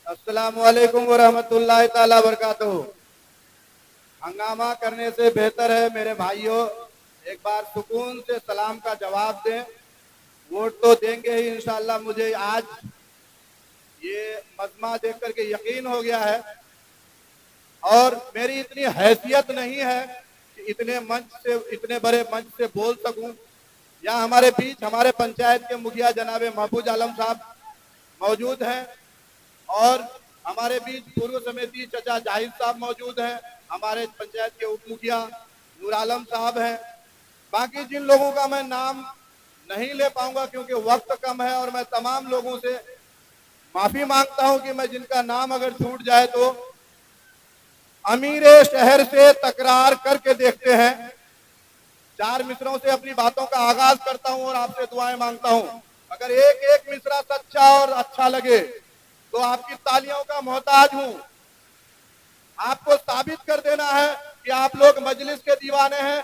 अस्सलामुअलैकुम वरहमतुल्लाहि ताला बरकातुहू। हंगामा करने से बेहतर है मेरे भाइयों, एक बार सुकून से सलाम का जवाब दें। वोट तो देंगे ही इंशाअल्लाह। मुझे आज ये मजमा देख करके यकीन हो गया है और मेरी इतनी हैसियत नहीं है कि इतने बड़े मंच से बोल सकूं। यहाँ हमारे बीच हमारे पंचायत के मुखिया जनाब महफूज आलम साहब मौजूद हैं और हमारे बीच पूर्व समिति चचा जाहिद साहब मौजूद हैं, हमारे पंचायत के उप मुखिया नूर आलम साहब हैं। बाकी जिन लोगों का मैं नाम नहीं ले पाऊंगा क्योंकि वक्त कम है और मैं तमाम लोगों से माफी मांगता हूं कि मैं जिनका नाम अगर छूट जाए तो। अमीरे शहर से तकरार करके देखते हैं। चार मिसरों से अपनी बातों का आगाज करता हूं और आपसे दुआएं मांगता हूं। अगर एक एक मिसरा सच्चा और अच्छा लगे तो आपकी तालियों का मोहताज हूं। आपको साबित कर देना है कि आप लोग मजलिस के दीवाने हैं,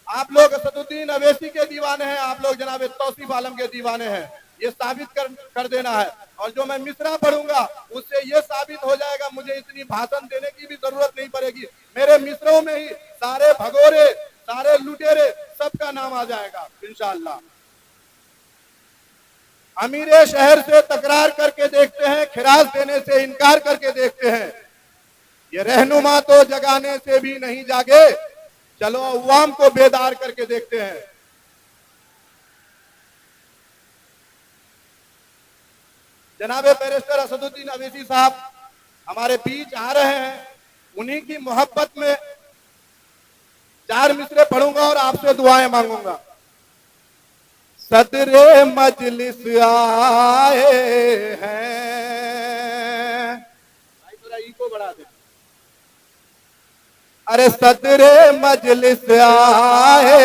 आप लोग असदुद्दीन अवैसी के दीवाने हैं, आप लोग जनाब तौसीफ आलम के दीवाने हैं। ये साबित कर देना है और जो मैं मिसरा पढ़ूंगा उससे ये साबित हो जाएगा। मुझे इतनी भाषण देने की भी जरूरत नहीं पड़ेगी। मेरे मिसरों में ही सारे भगोरे, सारे लुटेरे, सबका नाम आ जाएगा इंशाअल्लाह। अमीरे शहर से तकरार करके देखते हैं, खिराज देने से इनकार करके देखते हैं। ये रहनुमा तो जगाने से भी नहीं जागे, चलो अवाम को बेदार करके देखते हैं। जनाबे बैरिस्टर असदुद्दीन अवैसी साहब हमारे बीच आ रहे हैं, उन्हीं की मोहब्बत में चार मिसरे पढ़ूंगा और आपसे दुआएं मांगूंगा। सदरे मजलिस आए हैं, भाई थोड़ा इको बढ़ा दे। अरे सदरे मजलिस आए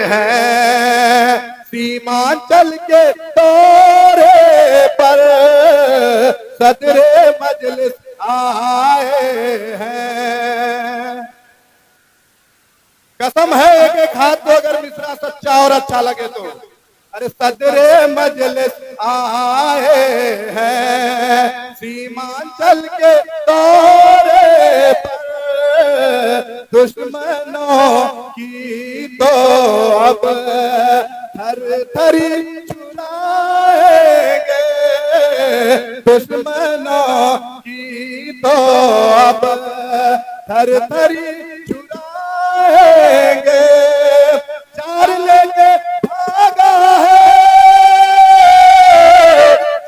हैं, सीमांचल के दौरे पर सदरे मजलिस आए हैं। कसम है एक एक हाथ को अगर मिसरा सच्चा और अच्छा लगे तो। अरे सदरे मजलिस आए हैं, सीमांचल के दौरे पर दुश्मनों की तो अब थर थरी छुड़ाएंगे, दुश्मनों की तो अब थर थरी छुड़ाएंगे। चार लेके भागा है,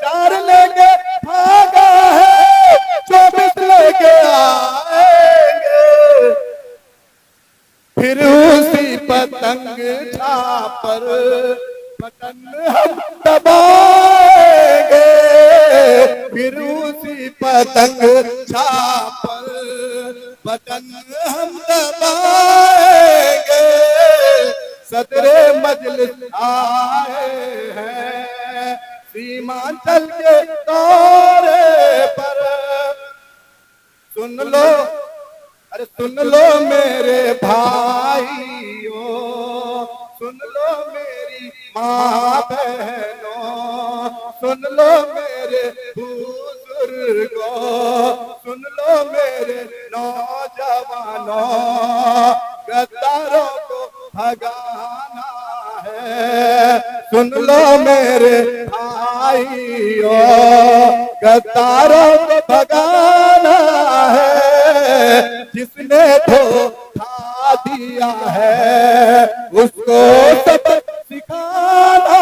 चार लेके भागा है, 24 लेके आएंगे, फिर उसी पतंग छापर बटन हम दबाएंगे, फिर उसी पतंग छापर बटन हम दबाएंगे। सदरे मजलिस आए हैं, सीमांचल के दौरे पर। सुन लो, अरे सुन लो मेरे भाइयों, सुन लो मेरी माँ बहनों, सुन लो मेरे बुजुर्गों, सुन लो मेरे नौजवानों, गद्दारों को भगाना है। सुन लो मेरे भाइयों, गद्दारों को भगाना है। जिसने धोखा दिया है उसको सबक सिखाना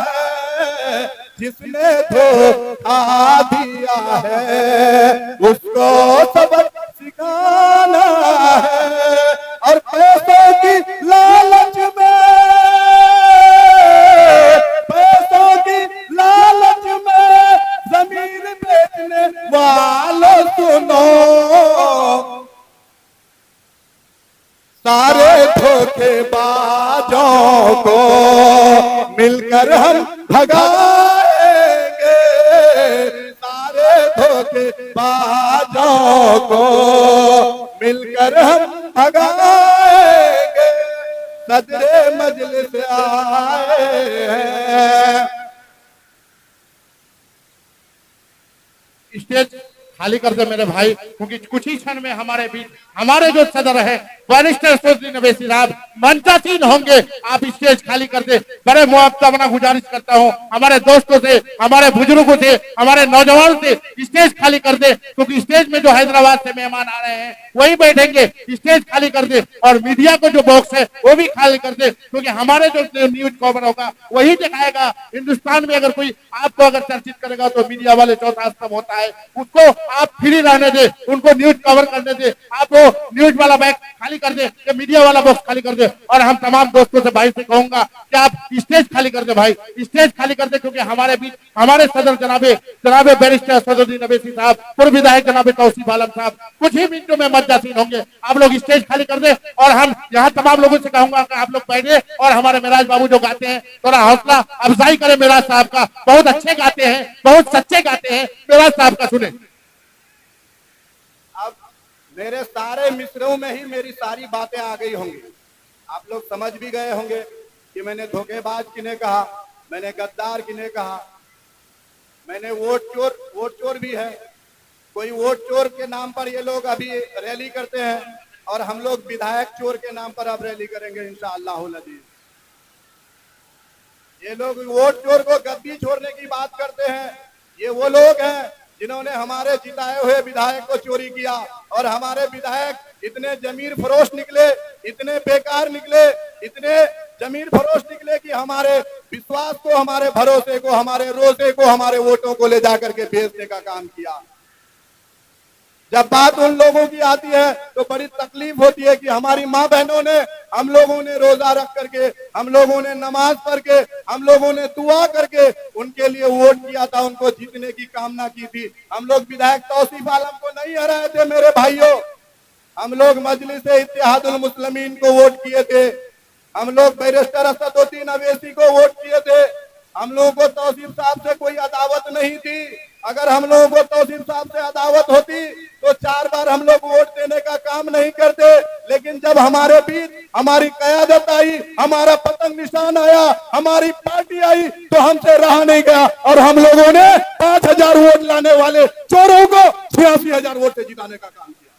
है, जिसने धोखा दिया है उसको सबक सिखाना है। और पैसों की लालच में, पैसों की लालच में जमीन बेचने वालों सुनो, सारे धोखेबाजों को मिलकर हम भगाएंगे, सारे धोखेबाजों को मिलकर हम भगाएंगे। सदरे मजलिस आए हैं। स्टेज खाली कर दे मेरे भाई, क्योंकि कुछ ही क्षण में हमारे बीच हमारे जो सदर है बैरिस्टर असदुद्दीन अवैसी साहब मंचासीन होंगे। आप स्टेज खाली कर दे। बड़े मुआवजा गुजारिश करता हूँ हमारे दोस्तों से, हमारे बुजुर्गों से, हमारे नौजवानों से, स्टेज खाली कर दे, क्योंकि स्टेज में जो हैदराबाद से मेहमान आ रहे हैं वही बैठेंगे। स्टेज खाली कर दे और मीडिया को जो बॉक्स है वो भी खाली कर दे, क्योंकि हमारे जो न्यूज कवर होगा वही दिखाएगा। हिंदुस्तान में अगर कोई आपको अगर चर्चित करेगा तो मीडिया वाले चौथा स्तंभ होता है, उसको आप फ्री रहने दे, उनको न्यूज कवर करने दे। आप वो न्यूज वाला बैग खाली कर दे, मीडिया वाला बॉक्स खाली कर दे। और हम तमाम दोस्तों से भाई से कहूंगा कि आप स्टेज खाली कर दे भाई, स्टेज खाली कर दे, क्योंकि हमारे बीच हमारे सदर जनाबे बैरिस्टर असदुद्दीन अवैसी साहब, पूर्व विधायक जनाबे तौसीफ आलम साहब कुछ ही मिनटों में मंचासीन होंगे। आप लोग स्टेज खाली कर दे। और हम यहाँ तमाम लोगों से कहूंगा कि आप लोग बैठे और हमारे मेराज बाबू जो गाते हैं थोड़ा हौसला अफजाई करें। मेराज साहब का बहुत अच्छे गाते हैं, बहुत सच्चे गाते हैं, मेराज साहब का सुने। अब मेरे सारे मिसरों में ही मेरी सारी बातें आ गई होंगी। आप लोग समझ भी गए होंगे कि मैंने धोखेबाज किन्हें कहा, मैंने गद्दार किन्हें कहा, मैंने वोट चोर भी है। कोई वोट चोर के नाम पर ये लोग अभी रैली करते हैं और हम लोग विधायक चोर के नाम पर अब रैली करेंगे इंशाअल्लाह अज़ीज़। ये लोग वोट चोर को गद्दी छोड़ने की बात करते हैं। ये वो लोग हैं जिन्होंने हमारे जिताए हुए विधायक को चोरी किया और हमारे विधायक इतने जमीर फरोश निकले, इतने बेकार निकले, इतने जमीर फरोश निकले कि हमारे विश्वास को, हमारे भरोसे को, हमारे रोजे को, हमारे वोटों को ले जाकर के बेचने का काम किया। जब बात उन लोगों की आती है तो बड़ी तकलीफ होती है कि हमारी माँ बहनों ने, हम लोगों ने रोजा रख करके, हम लोगों ने नमाज पढ़ के, हम लोगों ने दुआ करके उनके लिए वोट किया था, उनको जीतने की कामना की थी। हम लोग विधायक तौसीफ आलम को नहीं हराए थे मेरे भाइयों, हम लोग मजलिस इत्तेहादुल मुस्लिमीन को वोट किए थे, हम लोग बैरिस्टर असदुद्दीन अवैसी को वोट किए थे। हम लोगों को तौसीफ साहब से कोई अदावत नहीं थी। अगर हम लोगों को तौसीफ साहब से अदावत होती तो 4 बार हम लोग वोट देने का काम नहीं करते। लेकिन जब हमारे बीच हमारी क़यादत आई, हमारा पतंग निशान आया, हमारी पार्टी आई, तो हमसे रहा नहीं गया और हम लोगों ने 5000 वोट लाने वाले चोरों को 86,000 वोट से जिताने का काम किया।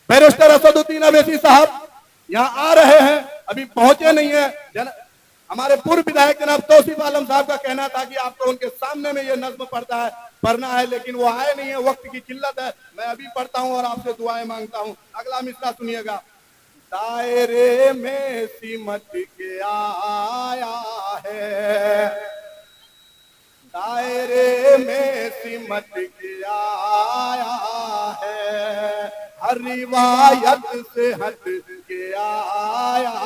बैरिस्टर असदुद्दीन अवैसी साहब यहाँ आ रहे हैं, अभी पहुंचे नहीं है। हमारे पूर्व विधायक जनाब तौसीफ आलम साहब का कहना था कि आपको उनके सामने में ये नज्म पढ़ना है, लेकिन वो आए नहीं है, वक्त की किल्लत है। मैं अभी पढ़ता हूँ और आपसे दुआएं मांगता हूँ। अगला मिसरा सुनिएगा। दायरे में सिमट के आया है, दायरे में सिमट के आया है, हर रिवायत से हट के आया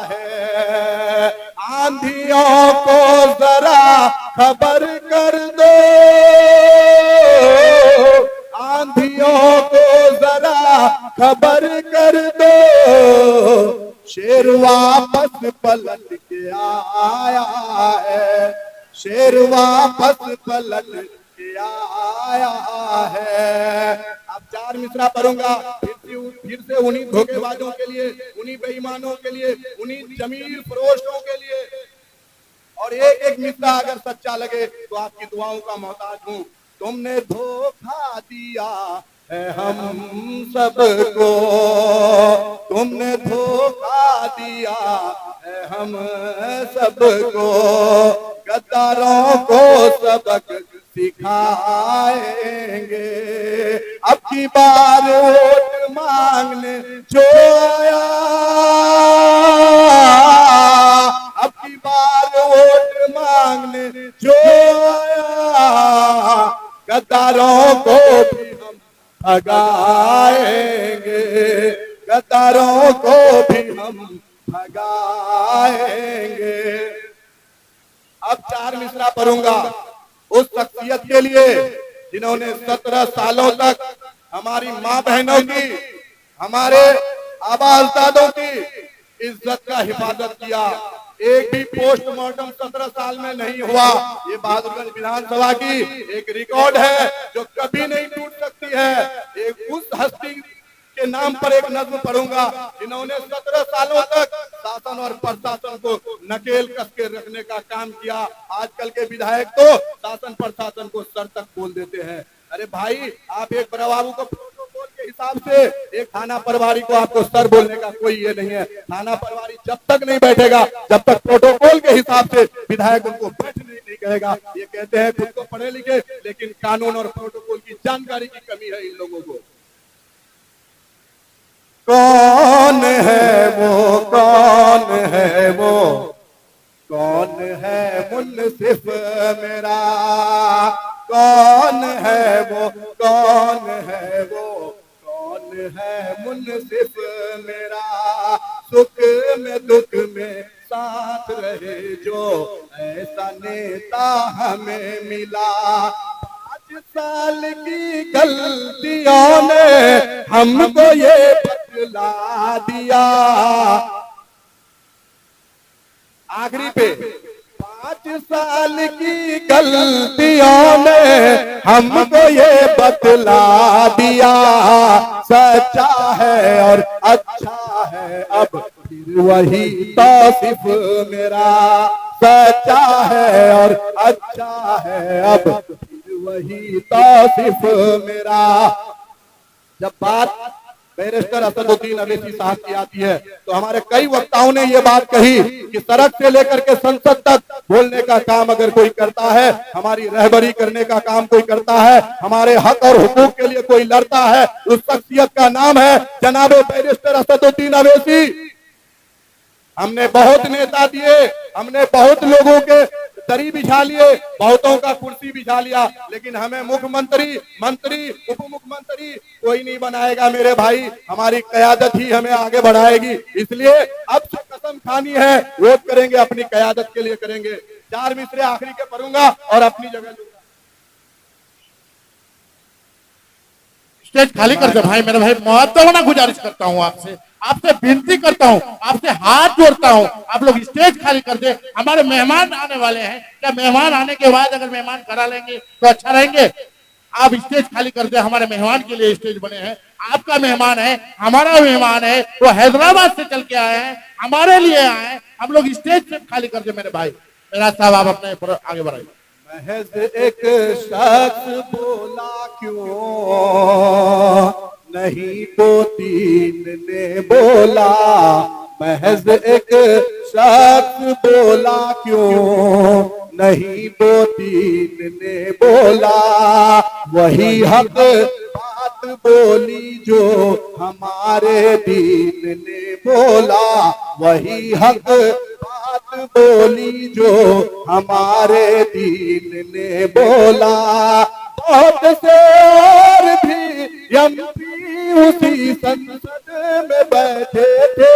है। आंधियों को जरा खबर कर दो, आंधियों को जरा खबर कर दो, शेर वापस पलट के आया है, शेर वापस पलट के आया है। अब 4 मिसरा पढ़ूंगा, फिर से उन्हीं धोखेबाजों के लिए, उन्हीं बेईमानों के लिए, उन्हीं जमीर फरोशों के लिए। और एक एक मिसरा अगर सच्चा लगे तो आपकी दुआओं का मोहताज हूँ। तुमने धोखा दिया है हम सबको, तुमने धोखा दिया है हम सबको, गद्दारों को सबक सिखाएंगे। अब की बार वोट मांगने जो आया, अब की बार वोट मांगने जो आया, गद्दारों को भी हम भगाएंगे, गद्दारों को भी हम भगाएंगे। अब 4 मिसरा पढ़ूंगा उस शख्सियत के लिए जिन्होंने 17 सालों तक हमारी माँ बहनों की, हमारे आबादादों की इज्जत का हिफाजत किया। एक भी पोस्टमार्टम 17 साल में नहीं हुआ। ये बहादुरगंज विधानसभा की एक रिकॉर्ड है जो कभी नहीं टूट सकती है। एक उस हस्ती के नाम पर एक नज्म पढ़ूंगा। इन्होंने 17 सालों तक शासन और प्रशासन को नकेल कस के रखने का काम किया। आजकल के विधायक तो शासन प्रशासन को सर तक बोल देते हैं। अरे भाई, आप एक बड़ा बाबू को प्रोटोकॉल के हिसाब से, एक थाना प्रभारी को आपको सर बोलने का कोई ये नहीं है। थाना प्रभारी जब तक नहीं बैठेगा, जब तक प्रोटोकॉल के हिसाब से विधायक उनको बैठने नहीं कहेगा। ये कहते हैं खुद को पढ़े लिखे, लेकिन कानून और प्रोटोकॉल की जानकारी की कमी है इन लोगों को। कौन है वो, कौन है वो, कौन है मुनसिफ मेरा, कौन है वो, कौन है वो, कौन है मुनसिफ मेरा, सुख में दुख में साथ रहे जो, ऐसा नेता हमें मिला। 5 साल की गलतियों ने हमको ये बतला दिया। आखिरी पे 5 साल की गलतियों ने हमको ये बतला दिया। सच्चा है और अच्छा है अब फिर वही तौसीफ मेरा, सच्चा है और अच्छा है अब फिर वही तौसीफ मेरा। जब बात बैरिस्टर असदुद्दीन अवैसी साहब की आती है तो हमारे कई वक्ताओं ने ये बात कही कि सड़क से लेकर के संसद तक बोलने का काम अगर कोई करता है, हमारी रहबरी करने का काम कोई करता है, हमारे हक और हुकूक के लिए कोई लड़ता है, उस शख्सियत का नाम है जनाब बैरिस्टर असदुद्दीन अवैसी। हमने बहुत नेता दिए, हमने बहुत लोगों के दरी बिछा लिए, बहुतों का कुर्सी बिछा लिया, लेकिन हमें मुख्यमंत्री, मंत्री, उप मुख्यमंत्री कोई नहीं बनाएगा मेरे भाई। हमारी कयादत ही हमें आगे बढ़ाएगी। इसलिए अब से कसम खानी है, वोट करेंगे अपनी कयादत के लिए करेंगे। 4 मिसरे आखिरी के पढ़ूंगा और अपनी जगह लूंगा। स्टेज खाली कर दे भाई, मेरे भाई मुआवजा गुजारिश करता हूँ आपसे, आपसे विनती करता हूँ, आपसे हाथ जोड़ता हूँ, आप लोग स्टेज खाली कर दे। हमारे मेहमान आने वाले हैं, क्या मेहमान आने के बाद अगर मेहमान करा लेंगे तो अच्छा रहेंगे। आप स्टेज खाली कर दे, हमारे मेहमान के लिए स्टेज बने हैं। आपका मेहमान है, हमारा मेहमान है, वो हैदराबाद से चल के आए हैं, हमारे लिए आए हैं। हम लोग स्टेज खाली कर दे मेरे भाई। मेरा साहब आप अपने आगे बढ़ाइए। महज एक शख्स बोला क्यों नहीं तो 3 ने बोला, महज एक शख्स बोला क्यों नहीं तो 3 ने बोला। वही हक बात बोली जो हमारे दीन ने बोला, वही हक बात बोली जो हमारे दीन ने बोला। बहुत से और भी एमपी उसी संसद में बैठे थे।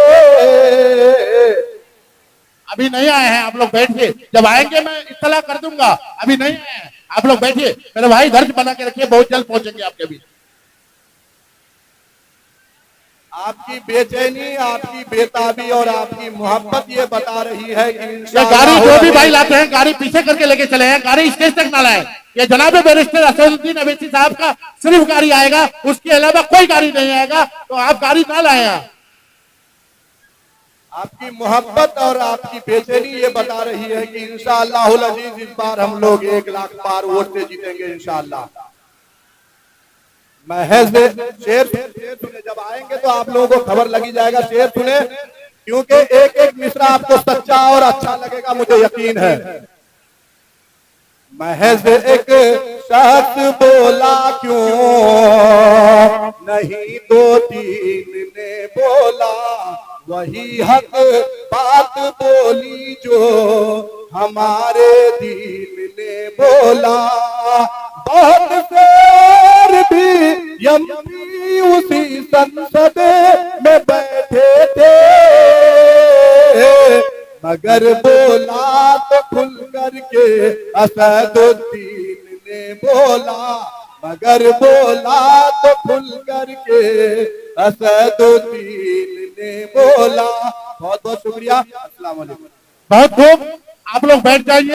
अभी नहीं आए हैं, आप लोग बैठिए, जब आएंगे मैं इत्तला कर दूंगा। अभी नहीं आए हैं, आप लोग बैठिए मेरे भाई, धैर्य बना के रखिए, बहुत जल्द पहुंचेंगे आपके बीच। आपकी बेचैनी, आपकी बेताबी और आपकी मोहब्बत ये बता रही है कि ये गाड़ी जो भी भाई लाते हैं, गाड़ी पीछे करके लेके चले हैं, गाड़ी स्टेज तक ना लाए। ये जनाब बैरिस्टर असदुद्दीन अवैसी साहब का सिर्फ गाड़ी आएगा, उसके अलावा कोई गाड़ी नहीं आएगा, तो आप गाड़ी ना लाए। आपकी मोहब्बत और आपकी बेचैनी ये बता रही है कि इंशाअल्लाहुल अजीज इस बार हम लोग 1 लाख पार वोट से जीतेंगे इंशाअल्लाह। महज शेर सुने, जब आएंगे तो आप लोगों को खबर लगी जाएगा। शेर सुने, क्योंकि एक एक मिसरा आपको सच्चा और अच्छा लगेगा, मुझे यकीन है। महज एक शख्स बोला क्यों नहीं तो 3 ने बोला, वही हक बात बोली जो हमारे दीन ने बोला। बहुत से और भी एमपी उसी संसद में बैठे थे, मगर बोला तो खुल करके असदुद्दीन ने बोला, मगर बोला तो खुल करके असदुद्दीन ने बोला। बहुत बहुत शुक्रिया, अस्सलाम वालेकुम। बहुत खूब, आप लोग बैठ जाइए।